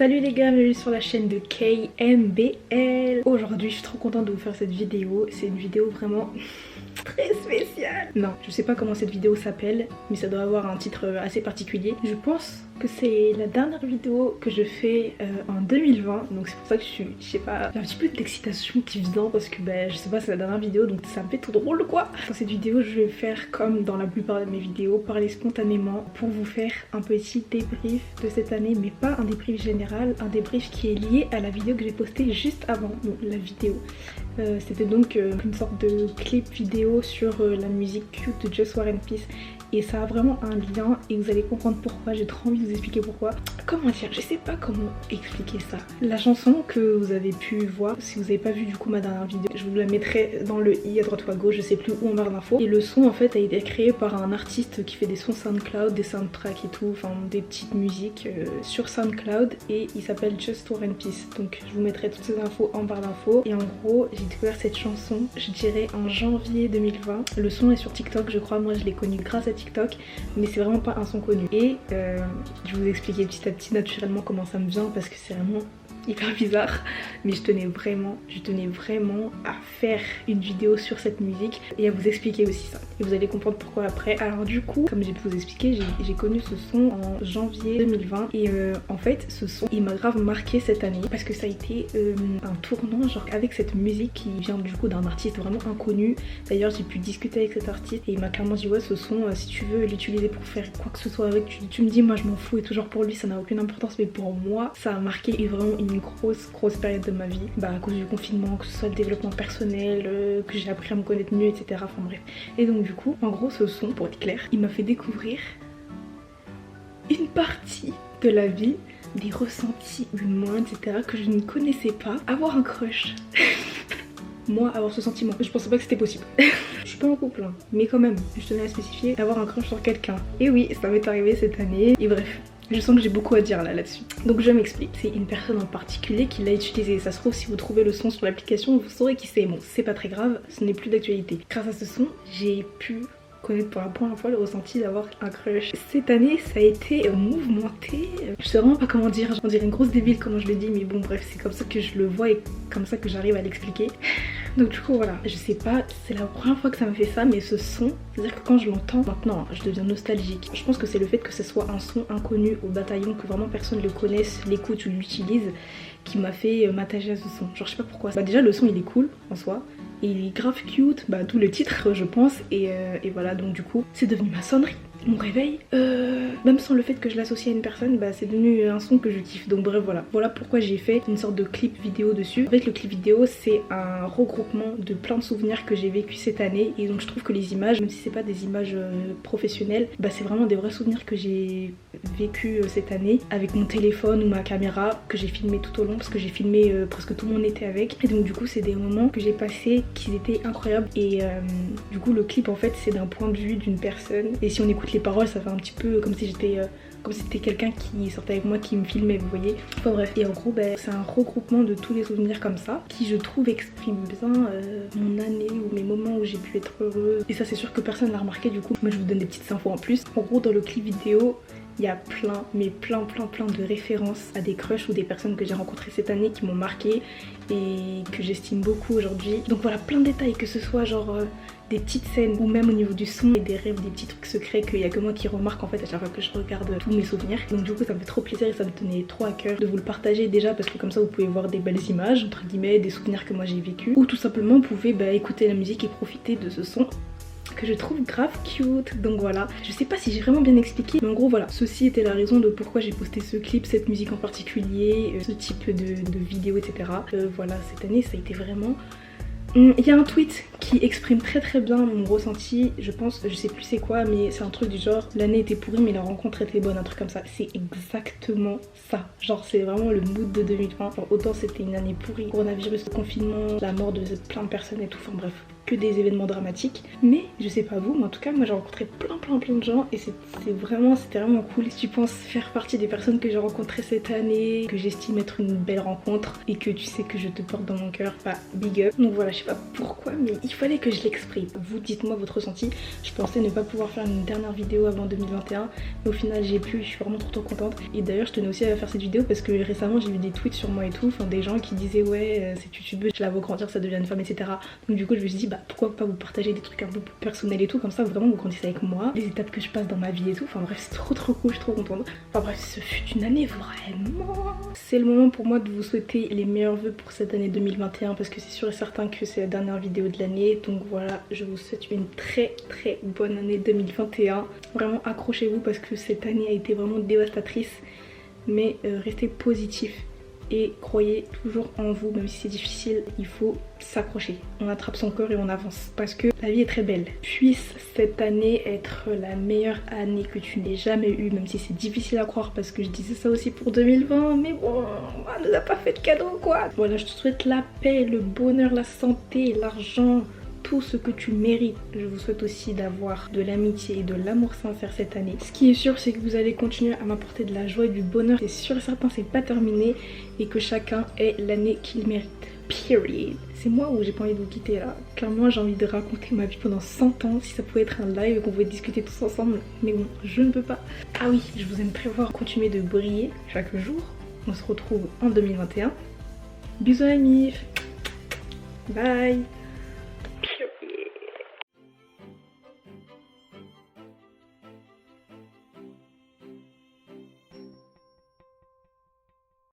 Salut les gars, bienvenue sur la chaîne de KMBL. Aujourd'hui je suis trop contente de vous faire cette vidéo. C'est une vidéo vraiment très spéciale. Non, je sais pas comment cette vidéo s'appelle, mais ça doit avoir un titre assez particulier. Je pense que c'est la dernière vidéo que je fais en 2020, donc c'est pour ça que je sais pas, j'ai un petit peu d'excitation qui vient parce que je sais pas, c'est la dernière vidéo donc ça me fait tout drôle quoi. Dans cette vidéo je vais faire comme dans la plupart de mes vidéos, parler spontanément pour vous faire un petit débrief de cette année, mais pas un débrief général, un débrief qui est lié à la vidéo que j'ai postée juste avant, donc la vidéo. C'était donc une sorte de clip vidéo sur la musique cute de Just War and Peace. Et ça a vraiment un lien et vous allez comprendre pourquoi, j'ai trop envie de vous expliquer pourquoi. Comment dire, je sais pas comment expliquer ça. La chanson que vous avez pu voir, si vous avez pas vu du coup ma dernière vidéo, je vous la mettrai dans le i à droite ou à gauche, je sais plus où en barre d'infos. Et le son en fait a été créé par un artiste qui fait des sons SoundCloud, des soundtracks et tout, enfin des petites musiques sur SoundCloud, et il s'appelle Just War and Peace. Donc je vous mettrai toutes ces infos en barre d'infos. Et en gros j'ai découvert cette chanson, je dirais en janvier 2020. Le son est sur TikTok je crois, moi je l'ai connu grâce à TikTok, mais c'est vraiment pas un son connu. Et je vais vous expliquer petit à petit naturellement comment ça me vient parce que c'est vraiment hyper bizarre, mais je tenais vraiment à faire une vidéo sur cette musique et à vous expliquer aussi ça, et vous allez comprendre pourquoi après. Alors du coup, comme j'ai pu vous expliquer, j'ai connu ce son en janvier 2020 et en fait ce son il m'a grave marqué cette année parce que ça a été un tournant, genre avec cette musique qui vient du coup d'un artiste vraiment inconnu. D'ailleurs j'ai pu discuter avec cet artiste et il m'a clairement dit ouais, ce son si tu veux l'utiliser pour faire quoi que ce soit avec, tu me dis, moi je m'en fous et toujours pour lui ça n'a aucune importance, mais pour moi ça a marqué et vraiment une grosse période de ma vie, à cause du confinement, que ce soit le développement personnel, que j'ai appris à me connaître mieux, etc. Enfin bref. Et donc du coup, en gros ce son, pour être clair, il m'a fait découvrir une partie de la vie, des ressentis humains, etc. que je ne connaissais pas. Avoir un crush. Moi, avoir ce sentiment, je pensais pas que c'était possible. Je suis pas en couple, hein, mais quand même, je tenais à spécifier, avoir un crush sur quelqu'un. Et oui, ça m'est arrivé cette année, et bref. Je sens que j'ai beaucoup à dire là-dessus. Donc je m'explique. C'est une personne en particulier qui l'a utilisé. Ça se trouve, si vous trouvez le son sur l'application, vous saurez qui c'est. Bon, c'est pas très grave, ce n'est plus d'actualité. Grâce à ce son, j'ai pu connaître pour la première fois le ressenti d'avoir un crush. Cette année ça a été mouvementé, je sais vraiment pas comment dire, on dirait une grosse débile comment je le dis, mais bon bref, c'est comme ça que je le vois et comme ça que j'arrive à l'expliquer. Donc du coup voilà, je sais pas, c'est la première fois que ça me fait ça, mais ce son, c'est à dire que quand je l'entends maintenant, je deviens nostalgique. Je pense que c'est le fait que ce soit un son inconnu au bataillon, que vraiment personne le connaisse, l'écoute ou l'utilise, qui m'a fait m'attacher à ce son. Genre je sais pas pourquoi. Déjà le son il est cool en soi, et il est grave cute, d'où le titre je pense, et voilà, donc du coup c'est devenu ma sonnerie, mon réveil, même sans le fait que je l'associe à une personne, c'est devenu un son que je kiffe. Donc bref, voilà pourquoi j'ai fait une sorte de clip vidéo dessus. En fait le clip vidéo c'est un regroupement de plein de souvenirs que j'ai vécu cette année, et donc je trouve que les images, même si c'est pas des images professionnelles, c'est vraiment des vrais souvenirs que j'ai vécu cette année avec mon téléphone ou ma caméra, que j'ai filmé tout au long parce que j'ai filmé presque tout mon été avec, et donc du coup c'est des moments que j'ai passés qui étaient incroyables. Et du coup le clip en fait c'est d'un point de vue d'une personne, et si on écoute les paroles ça fait un petit peu comme si j'étais comme si c'était quelqu'un qui sortait avec moi qui me filmait, vous voyez. Enfin bref, et en gros c'est un regroupement de tous les souvenirs comme ça qui je trouve expriment bien mon année ou mes moments où j'ai pu être heureuse, et ça c'est sûr que personne l'a remarqué. Du coup moi je vous donne des petites infos en plus. En gros dans le clip vidéo il y a plein de références à des crushs ou des personnes que j'ai rencontrées cette année qui m'ont marqué et que j'estime beaucoup aujourd'hui. Donc voilà, plein de détails, que ce soit genre des petites scènes ou même au niveau du son et des rêves, des petits trucs secrets qu'il y a que moi qui remarque en fait à chaque fois que je regarde tous mes souvenirs. Donc du coup ça me fait trop plaisir et ça me tenait trop à cœur de vous le partager, déjà parce que comme ça vous pouvez voir des belles images entre guillemets, des souvenirs que moi j'ai vécu, ou tout simplement vous pouvez écouter la musique et profiter de ce son que je trouve grave cute. Donc voilà, je sais pas si j'ai vraiment bien expliqué, mais en gros voilà, ceci était la raison de pourquoi j'ai posté ce clip, cette musique en particulier, ce type de vidéo, etc. Voilà, cette année ça a été vraiment... Il y a un tweet qui exprime très bien mon ressenti, je pense, je sais plus c'est quoi, mais c'est un truc du genre l'année était pourrie mais la rencontre était bonne, un truc comme ça. C'est exactement ça, genre c'est vraiment le mood de 2020. Genre, autant c'était une année pourrie, coronavirus, confinement, la mort de plein de personnes et tout, enfin bref, que des événements dramatiques. Mais je sais pas vous, mais en tout cas moi j'ai rencontré plein de gens et c'était vraiment cool. Si tu penses faire partie des personnes que j'ai rencontrées cette année, que j'estime être une belle rencontre et que tu sais que je te porte dans mon cœur, bah big up. Donc voilà, je sais pas pourquoi mais il fallait que je l'exprime. Vous dites-moi votre ressenti. Je pensais ne pas pouvoir faire une dernière vidéo avant 2021 mais au final j'ai pu, je suis vraiment trop contente. Et d'ailleurs je tenais aussi à faire cette vidéo parce que récemment j'ai vu des tweets sur moi et tout, enfin des gens qui disaient ouais cette youtubeuse je la vois grandir, ça devient une femme, etc. Donc du coup je me suis dit bah pourquoi pas vous partager des trucs un peu plus personnels et tout, comme ça vraiment vous grandissez avec moi, les étapes que je passe dans ma vie et tout. Enfin bref, c'est trop cool, je suis trop contente. Enfin bref, ce fut une année vraiment. C'est le moment pour moi de vous souhaiter les meilleurs vœux pour cette année 2021 parce que c'est sûr et certain que c'est la dernière vidéo de l'année. Donc voilà, je vous souhaite une très bonne année 2021. Vraiment accrochez-vous parce que cette année a été vraiment dévastatrice, mais restez positif et croyez toujours en vous, même si c'est difficile, il faut s'accrocher. On attrape son corps et on avance parce que la vie est très belle. Puisse cette année être la meilleure année que tu n'aies jamais eue, même si c'est difficile à croire parce que je disais ça aussi pour 2020, mais bon, on nous a pas fait de cadeau quoi. Voilà, je te souhaite la paix, le bonheur, la santé, l'argent, tout ce que tu mérites. Je vous souhaite aussi d'avoir de l'amitié et de l'amour sincère cette année. Ce qui est sûr, c'est que vous allez continuer à m'apporter de la joie et du bonheur. C'est sûr et certain, c'est pas terminé et que chacun ait l'année qu'il mérite. Period. C'est moi où j'ai pas envie de vous quitter là. Clairement, j'ai envie de raconter ma vie pendant 100 ans. Si ça pouvait être un live et qu'on pouvait discuter tous ensemble. Mais bon, je ne peux pas. Ah oui, je vous aime très fort. Continuez de briller chaque jour. On se retrouve en 2021. Bisous amis. Bye.